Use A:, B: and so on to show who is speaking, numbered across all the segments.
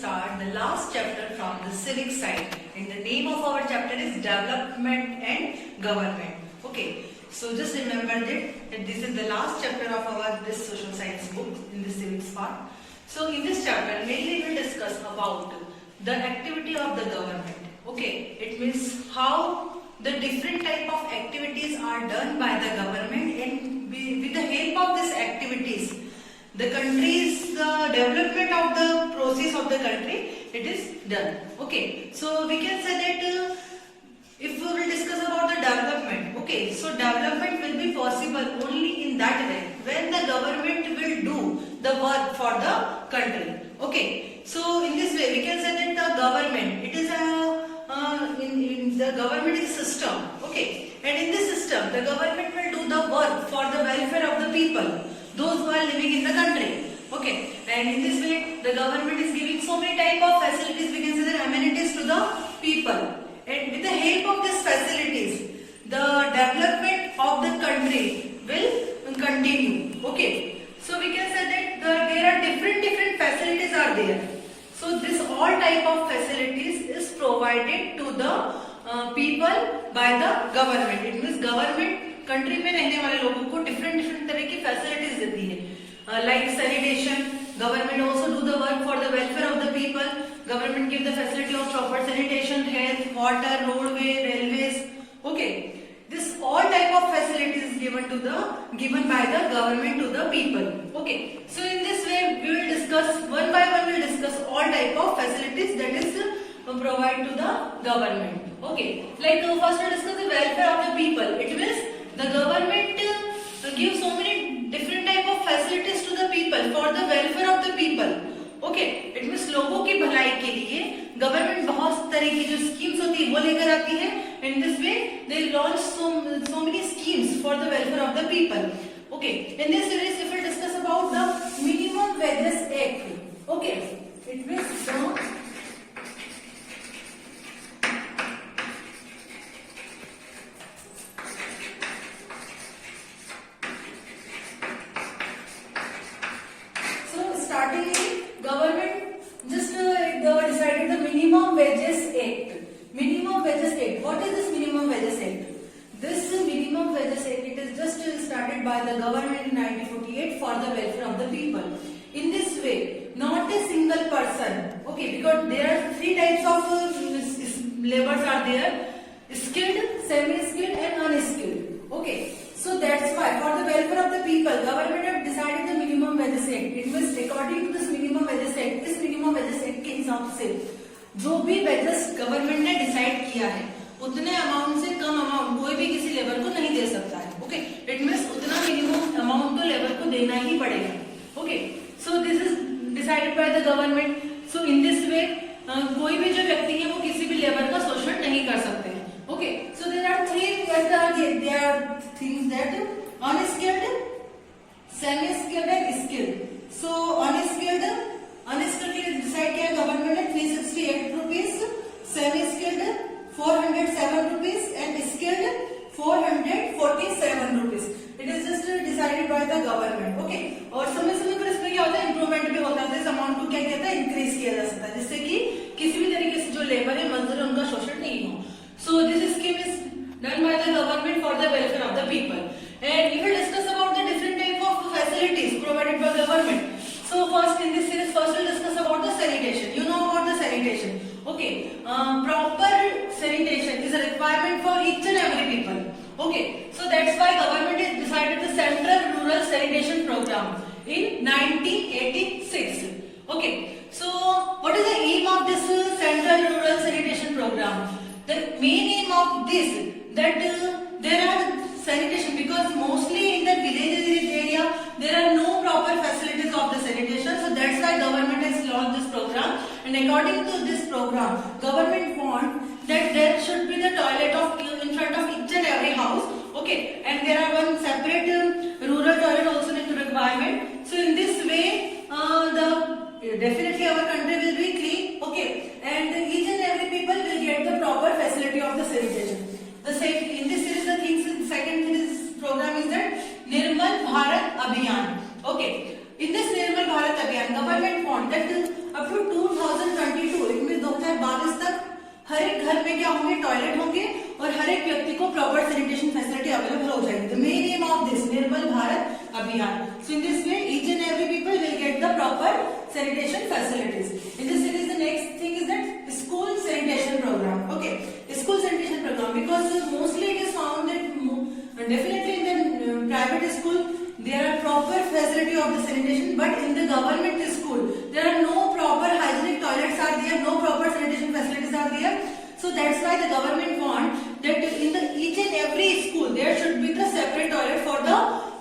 A: start the last chapter from the civic side. And the name of our chapter is Development and Government. Okay, so just remember that this is the last chapter of our this social science book in the civics part. So in this chapter, mainly we will discuss about the activity of the government. Okay, it means how the different type of activities are done by the government, and with the help of these activities, the country's development of the process of the country, it is done. Okay, so we can say that if we will discuss about the development, okay, so development will be possible only in that way when the government will do the work for the country. Okay, so in this way we can say that the government, it is the government is a system. Okay, and in this system the government will do the work for the welfare of the people, those who are living in the country. Okay, and in this way the government is giving so many type of facilities, we can say that amenities to the people, and with the help of these facilities the development of the country will continue. Okay, so we can say that there are different facilities are there. So this all type of facilities is provided to the people by the government. It means government country में रहने वाले लोगों को different तरह की facilities देती है, like sanitation. Government also do the work for the welfare of the people. Government give the facility of proper sanitation, health, water, roadway, railways. Okay, this all type of facilities is given by the government to the people. Okay, so in this way we will discuss one by one, we will discuss all type of facilities that is provided to the government. Okay, like first we discuss the welfare of the people. It means the government gives so many different type of facilities to the people for the welfare of the people. Okay, it means लोगों की भलाई के लिए government बहुत तरह की जो schemes होती है वो लेकर आती है. In this way they launch so many schemes for the welfare of the people. Okay, in this series if we discuss about the minimum wages act. Okay, it means decided the minimum wages act. Minimum wages act. What is this minimum wages act? This minimum wages act, it is just started by the government in 1948 for the welfare of the people. In this way, not a single person. Okay, because there are three types of labors are there: skilled, semi-skilled, and unskilled. Okay, so that's why for the welfare of the people, government have decided the minimum wages act. It means according to this minimum wages act, इस minimum wages act के हिसाब से जो भी wages government ने decide किया है उतने अमाउंट से कम अमाउंट कोई भी किसी लेबर को नहीं दे सकता है. ओके, इट मींस उतना मिनिमम अमाउंट तो लेबर को देना ही पड़ेगा. Okay, so this is decided by the government. So in this way कोई भी जो व्यक्ति है वो किसी भी लेबर का शोषण नहीं कर सकते हैं. Okay, so there are things that unskilled, semi skilled and skilled. So unskilled के लिए डिसाइड किया गवर्नमेंट ने 368 rupees, semi skilled 407 rupees and skilled 447 rupees. It is just decided by the government. Okay, और समय पर इसमें क्या होता है, इंप्रूवमेंट भी होता है. इस अमाउंट को क्या कहता है, इंक्रीज किया जा सकता है, जिससे कि किसी भी तरीके से जो लेबर है, मजदूर है, उनका शोषण नहीं हो. So this scheme is done by the government for the welfare of the people. And we will discuss about the different type of facilities provided by government. So first in this series, first we'll discuss about the sanitation. You know about the sanitation. Okay, proper sanitation is a requirement for each and every people. Okay, so that's why government has decided the Central Rural Sanitation Program in 1986. Okay, so what is the aim of this Central Rural Sanitation Program? The main aim of this that there are sanitation, because mostly in the village area there are no proper facilities of the sanitation. So that's why government has launched this program, and according to this program government want that there should be the toilet in front of each and every house. Okay, and there are one separate rural toilet also in requirement. So in this way definitely our country will be clean. Okay, and each and every people will get the proper facility of the sanitation. The same in this series, the things, second thing is program is that Nirmal Bharat Abhiyan. Okay, in this Nirmal Bharat Abhiyan, government want that up to 2020 हर एक घर में क्या होंगे, toilet होंगे और हर एक व्यक्ति को प्रॉपर सैनिटेशन फैसिलिटी अवेलेबल हो जाएगी. The main aim of this Nirmal Bharat Abhiyan. So in this way, each and every people will get the proper sanitation facilities. In this series, the next thing is that school sanitation program. Okay, school sanitation program, because mostly it is found that definitely in the private school there are proper facility of the sanitation, but in the government school there are no proper hygienic toilets are there, no proper sanitation facilities are there. So that's why the government want that in the each and every school there should be the separate toilet for the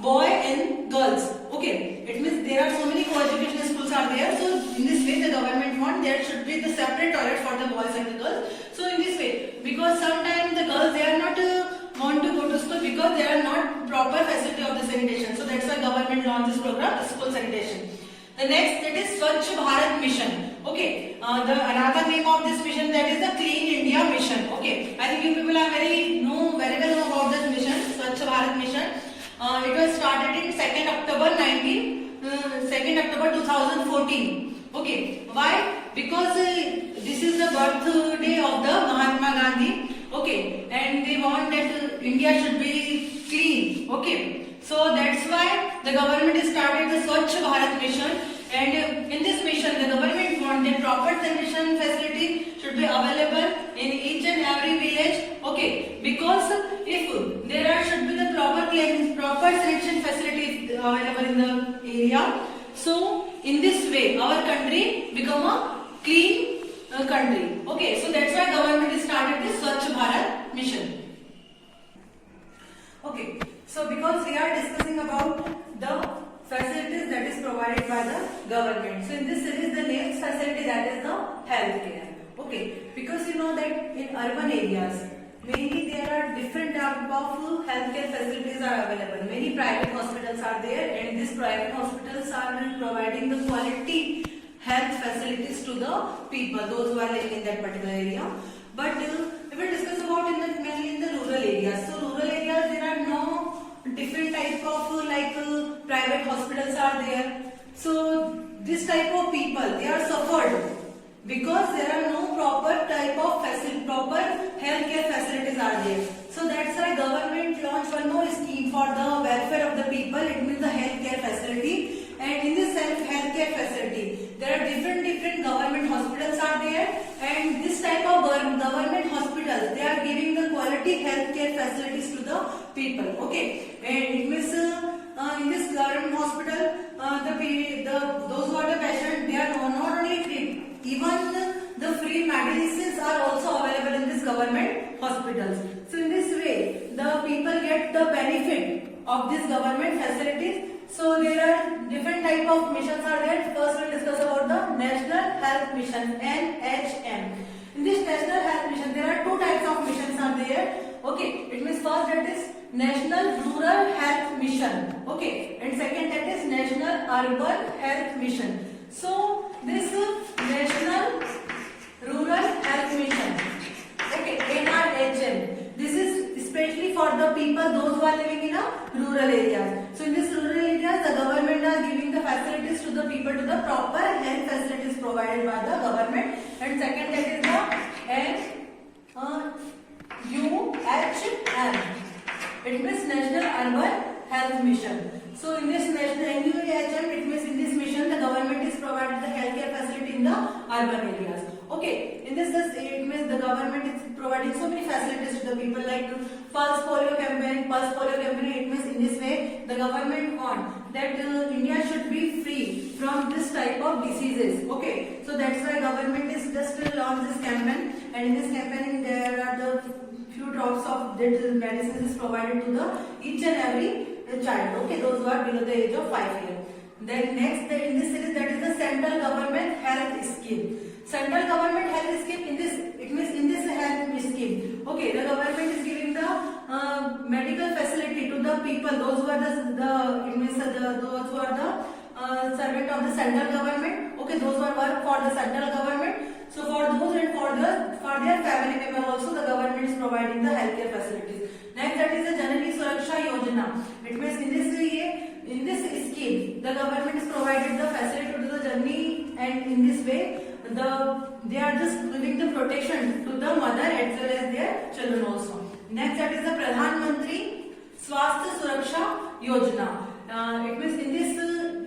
A: boy and girls. Okay, it means there are so many co-educational schools are there. So in this way the government want there should be the separate toilet for the boys and the girls. So in this way, because sometimes the girls they are not want to go to school because there are not proper facility of the sanitation. So that's why government launched this program, school sanitation. The next, that is Swachh Bharat Mission. Okay, the another name of this mission, that is the Clean India Mission. Okay, I think you people are very well know about this mission, Swachh Bharat Mission. It was started in 2nd October 2014. Okay, why? Because this is the birthday of the Mahatma Gandhi. Okay, and they want that India should be clean. Okay, so that's why the government started the Swachh Bharat Mission, and in this mission the government want that proper sanitation facility should be available in each and every village. Okay, because if there should be the proper sanitation facilities available in the area, so in this way our country become a clean country. Okay, so that's why government started this Swachh Bharat Mission. Okay, so because we are discussing about the facilities that is provided by the government, so in this series the next facility, that is the healthcare. Okay, because you know that in urban areas mainly there are different type of healthcare facilities are available. Many private hospitals are there, and these private hospitals are providing the quality health facilities to the people, those who are living in that particular area. But we will discuss about mainly in the rural areas. So rural areas there are no different type of private hospitals are there. So this type of people, they are suffered because there are no proper type of proper healthcare facilities are there. So that's why government launched one more scheme for the welfare of the people. It means the healthcare facility. And in this healthcare facility, there are different government hospitals are there, and this type of government hospitals, they are giving the quality healthcare facilities to the people. Okay, and it means in this government hospital, those who are the patient, they are not only treated, even the free medicines are also available in this government hospitals. So in this way, the people get the benefit of this government facilities. So there are different type of missions are there. First we'll discuss about the National Health Mission, NHM. In this National Health Mission, there are two types of missions are there. Okay, it means first that is National Rural Health Mission. Okay, and second that is National Urban Health Mission. So this National Rural Health Mission, okay, NRHM, this is especially for the people those who are living in a rural areas. So in this rural areas, the government are giving the facilities to the people, to the proper health facilities provided by the government. And second that is the NUHM. It means National Urban Health Mission. So in this National NUHM, it means in this mission the government is providing the healthcare facility in the urban areas. Okay, in this it means the government is providing so many facilities to the people, like pulse polio campaign. It means in this way the government want that India should be free from this type of diseases. Okay, so that's why government is just launch this campaign, and in this campaign there are the few drops of that medicines is provided to the each and every child. Okay, those who are below the age of 5 years. Then next in this series, that is the central government health scheme. Central government health scheme, in this it means in this health scheme, okay, the government is giving the medical facility to the people, those who are those who are the servant of the central government. Okay, those who are work for the central government. So for those and for their family member also, the government is providing the healthcare facilities. Next, that is the Janani Suraksha Yojana. It means in this scheme, the government is provided the facility to the journey, and in this way they are just giving the protection to the mother as well as their children also. Next, that is the Pradhan Mantri Swasthya Suraksha Yojana. It means in this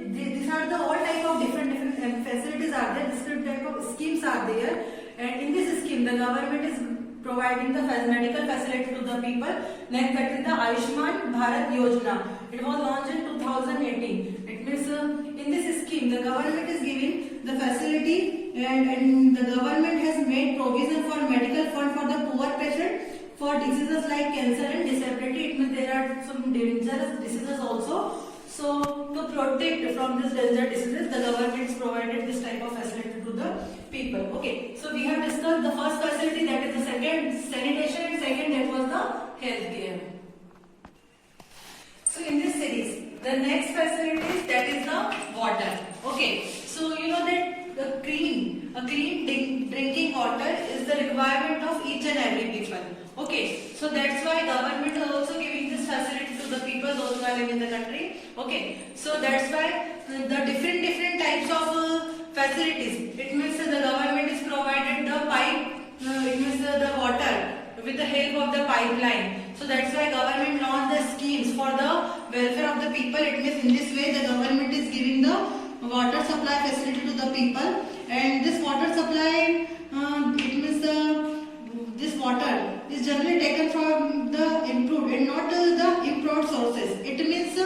A: these are the all type of different facilities are there, different type of schemes are there, and in this scheme the government is providing the medical facility to the people. Next, that is the Ayushman Bharat Yojana. It was launched in 2018. It means in this scheme the government is giving the facility, and the government has made provision for medical fund for the poor patient for diseases like cancer and disability. It means there are some dangerous diseases also. So to protect from this dangerous diseases, the government has provided this type of facility to the people. Okay, so we have discussed the first facility, that is the second sanitation, and second that was the healthcare. So in this series, the next facility is that is the water. Okay, so you know that a clean drinking water is the requirement of each and every people. Okay, so that's why government is also giving this facility to the people those who are living in the country. Okay, so that's why the different types of facilities. It means the government is provided the pipe. It means the water with the help of the pipeline. So that's why government launched the schemes for the welfare of the people. It means in this way the government is giving the water supply facility to the people, and this water supply it means this water is generally taken from the improved and not the improved sources. It means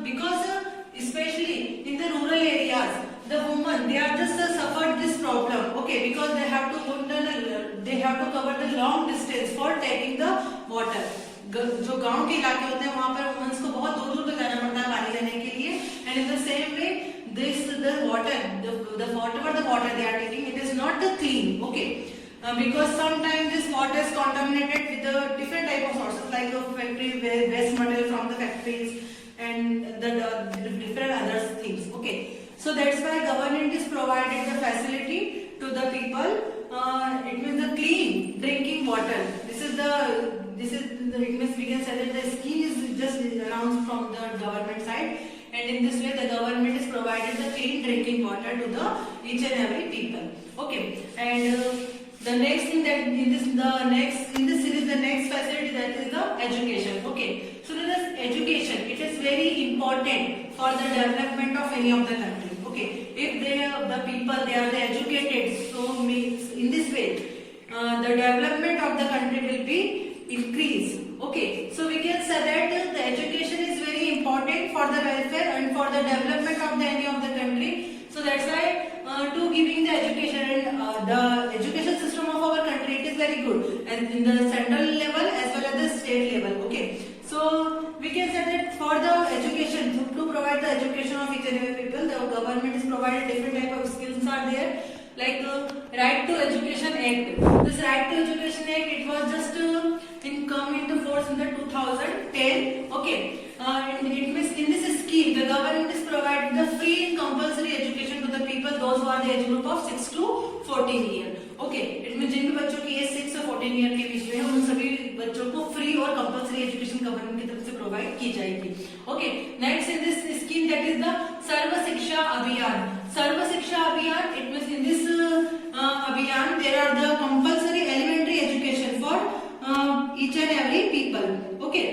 A: because especially in the rural areas, the women they are just suffered this problem. Okay, because they have to cover the long distance for taking the water. जो गांव के इलाके होते हैं वहां पर women's को बहुत दूर तक जाना पड़ता है पानी लेने के लिए, and in the same way the water they are taking, it is not clean. Okay, because sometimes this water is contaminated with the different type of sources like factory waste material from the factories and the different other things. Okay, so that's why government is providing the facility to the people. It means the clean drinking water. It means we can say that the scheme is just announced from the government side, and in this way the government is providing the clean drinking water to the each and every people. Okay, and the next thing that in this series the next facility, that is the education. Okay, so this education, it is very important for the development of any of the country. Okay, if the people they are educated, so means in this way the development of the country will be increased. Okay, so we can say that the education is very important for the welfare and for the development of any of the country. So that's why to giving the education and the education system of our country, it is very good, and in the central level as well as the state level. Okay, so we can say that for the education, to provide the education of each and every people, the government is provided different type of skills are there, like Right to Education Act. This Right to Education Act, it was just come into force in the 2010. Okay, and it means in this scheme the government is providing the free and compulsory education to the people those who are the age group of 6 to 14 years. Okay, it means जिन भी बच्चों की as 6 और 14 year के बीच में है उन सभी बच्चों को फ्री और कंपल्सरी एजुकेशन गवर्नमेंट की तरफ से प्रोवाइड की जाएगी. Okay, next in this scheme that is the Sarva Shiksha Abhiyan. Sarva Shiksha Abhiyan, it means in this Abhiyan there are the compulsory elementary education for each and every people. Okay,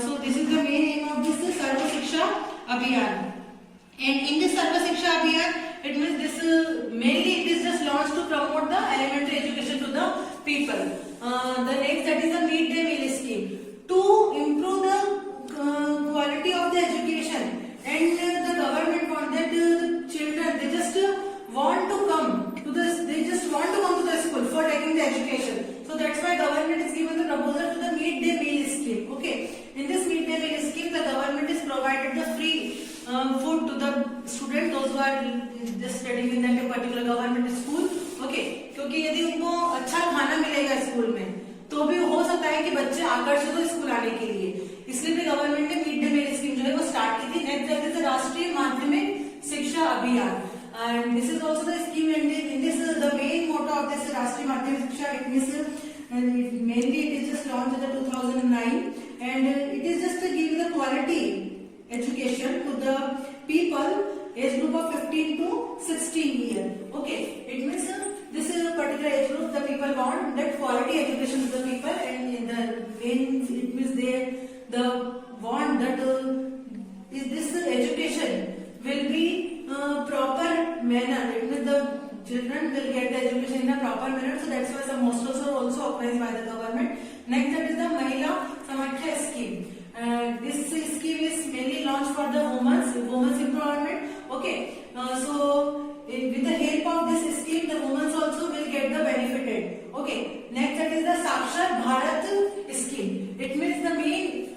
A: so this is the main aim of this Sarva Shiksha Abhiyan. And in this Sarva Shiksha Abhiyan, it means this mainly it is just launched to promote the elementary education to the people. The next, that is the midday meal scheme to improve the quality of the education, and the government want that the children they just want to come to the school for taking the education. So that's why government is given the proposal to the midday meal scheme. Okay, in this midday meal scheme the government is provided the free food to the students those who are just studying in that particular government school. Okay, क्योंकि यदि उनको अच्छा खाना मिलेगा school में तो भी हो सकता है कि बच्चे आकर्षित हो स्कूल आने के लिए, इसलिए भी गवर्नमेंट ने मिड डे मील स्कीम जो है वो स्टार्ट की थी. नेक्स्ट दैट इज द राष्ट्रीय माध्यमिक शिक्षा अभियान, and this is also the scheme, and this is the main motto of this Rashtriya Madhyamik Shiksha. It means mainly it is just launched in the 2009, and it is just to give the quality education to the people age group of 15 to 16 years. Okay, it means this is a particular age group. The people want that quality education to the people, and in the main it means the want that this education will be proper manner. It means the children will get the education in a proper manner. So that's why some hostels are also organized by the government. Next, that is the Mahila Samakhya scheme. This scheme is mainly launched for the women's empowerment. Okay, so with the help of this scheme, the women also will get the benefited. Okay, next that is the Sakshar Bharat scheme. It means the main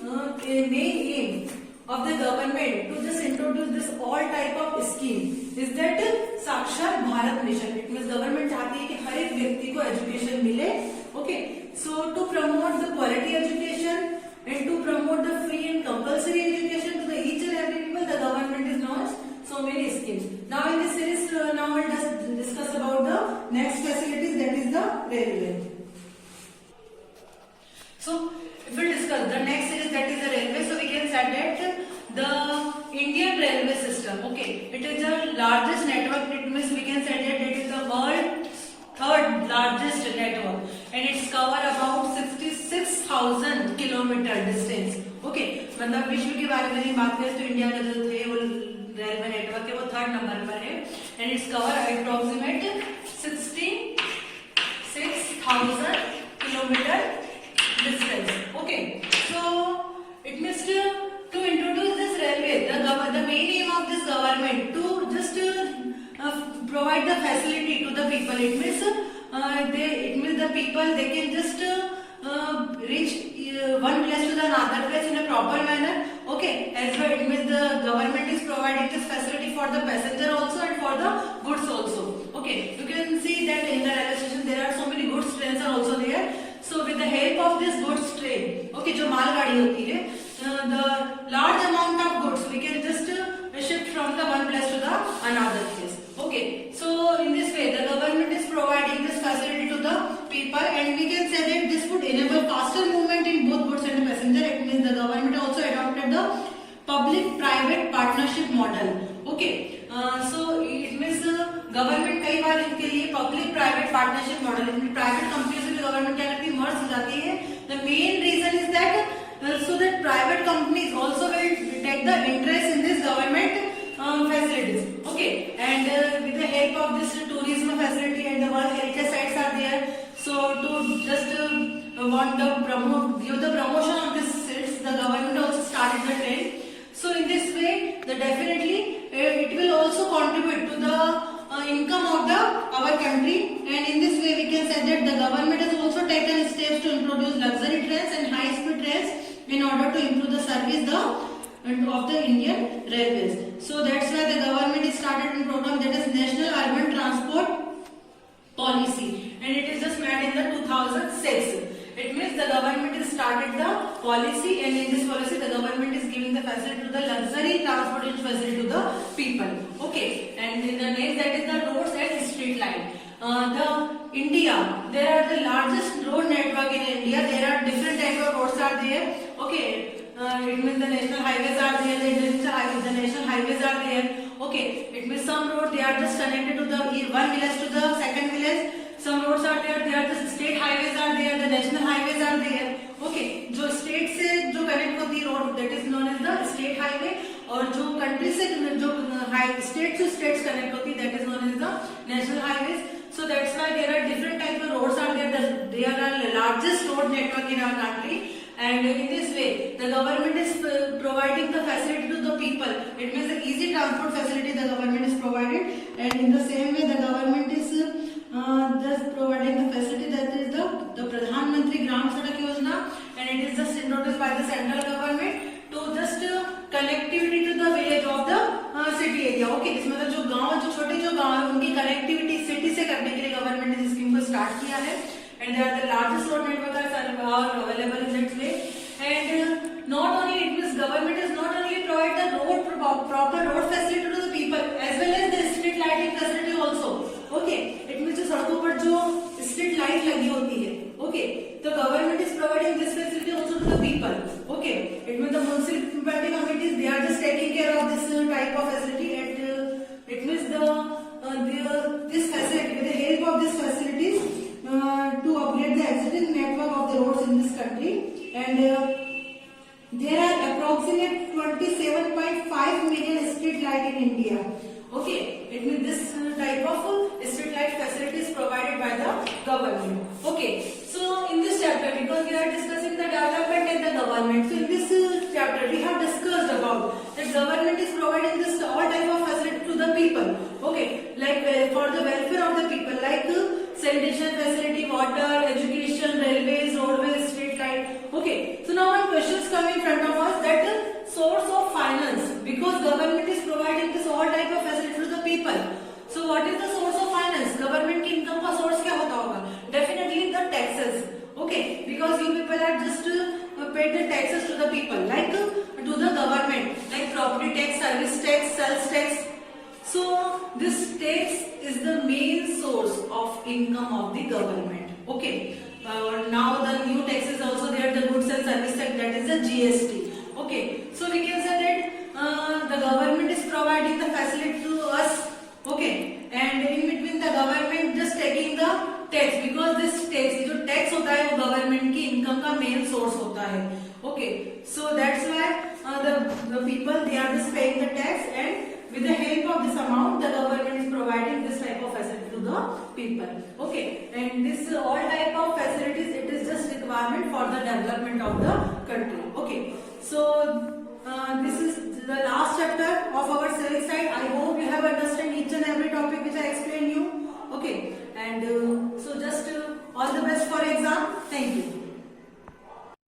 A: aim of the government to just introduce this all type of scheme is that Sakshar Bharat mission. It means government चाहती है कि हर एक व्यक्ति को education मिले. Okay, so to promote the quality education and to promote the free and compulsory education to the each and every people, the government is launched so many schemes. Now in this series, now we'll just discuss about the next facilities, that is the railway. So if we discuss the next series, that is the railway, so we can say that the Indian railway system, okay, it is the largest network. It means we can say that it is the world's third largest network, and it's cover about 66,000 kilometer distance. Okay, मतलब विश्व के बारे में बात करें तो India का जो थे वो रेलवे नेटवर्क है वो थर्ड नंबर पर है, and it's cover approximate 66,000 kilometer distance. Okay, so it means to introduce this railway, the main aim of this government to just provide the facility to the people. It means the people they can just reach one place to the another place in a proper manner. Okay, as well it means the government is providing this facility for the passenger also and for the goods also. Okay, you can see that in the railway station there are so many goods trains are also there. So with the help of this goods train, okay, जो मालगाड़ी होती है, the large amount of goods we can just shift from the one place to the another place. Okay, so in this way the government is providing this facility to the people, and we can say that this would enable faster movement in both goods and passenger. It means the government also adopted the public-private partnership model. Okay, so it means government कई बार इनके लिए public-private partnership model, private company से government क्या करती है, मर्ज हो जाती है. The main reason is that so that private companies also will take the interest in this government facilities. Okay, and with the help of this tourism facility and the World Heritage sites are there, so to just give the promotion of this sites, the government also started the trend. So in this way, the definitely it will also contribute to the income of our country, and in this way we can say that the government has also taken steps to introduce luxury trains and high speed trains in order to improve the service of the Indian railways. So that's why the government started a program that is National Urban Transport Policy, and it is just made in the 2006. It means the government has started the policy, and in this policy the government is giving the facility to the luxury transportation facility to the people. Okay, and in the next, that is the roads and street light. India, there are the largest road network in India. There are different type of roads are there. Okay, it means the national highways are there, the national highways are there. Okay, it means some roads they are just connected to the one village to the second village. Some roads are there, they are the state highways are there, the national highways are there. Okay, जो state से जो connect होती है road, that is known as the state highway, और जो country से जो state to states connect होती है, that is known as the national highways. So that's why there are different type of roads are there. They are the largest road network in our country, and in this way the government is providing the facility to the people. It means the easy transport facility the government is provided, and in the same way the government is just providing the facility, that is the Pradhan Mantri Gram Sadak Yojana, and it is just introduced by the central government to just connectivity to the village of the city area. Okay, इसमें जो गांव जो छोटे जो गांव है उनकी connectivity city से करने के लिए government ने इस स्कीम को start किया है, and they are the largest road network are available in that way. And not only it means government is not only provide the proper road facility to the people, as well as the street lighting facility also. Okay, it means जो सड़कों पर जो street light लगी होती है, okay, the government is providing this facility also to the people. Okay, it means the municipality committees they are just taking care of this type of facility, and it means this and there are approximate 27.5 million street light in India. Okay, it means this type of street light facility is provided by the government. Okay, so in this chapter, because we are discussing the development and the government, so in this chapter we have discussed about that government is providing this all type of facility to the people. Okay, like for the welfare of the people, like sanitation facility, water, education, railways, roadways, street light. Okay, so now one question is coming in front of us, that source of finance, because government is providing this all type of facility to the people. So what is the source of finance? Government की income का source क्या होता होगा? Definitely the taxes. Okay, because you people are just paid the taxes to the people, like to the government, like property tax, service tax, sales tax. So this tax is the main source of income of the government. Okay. Now the new tax is also there, the goods and service tax, that is the GST. Okay. So we can say that the government is providing the facility to us. Okay. And in between the government just taking the tax, because this tax, जो tax होता है वो government की income का main source होता है. Okay. So that's why the people, they are just paying the tax, and with the help of this amount, the government is providing this type of facility to the people. Okay, and this all type of facilities, it is just requirement for the development of the country. Okay, so this is the last chapter of our civic side. I hope you have understood each and every topic which I explained you. Okay, and so just all the best for exam.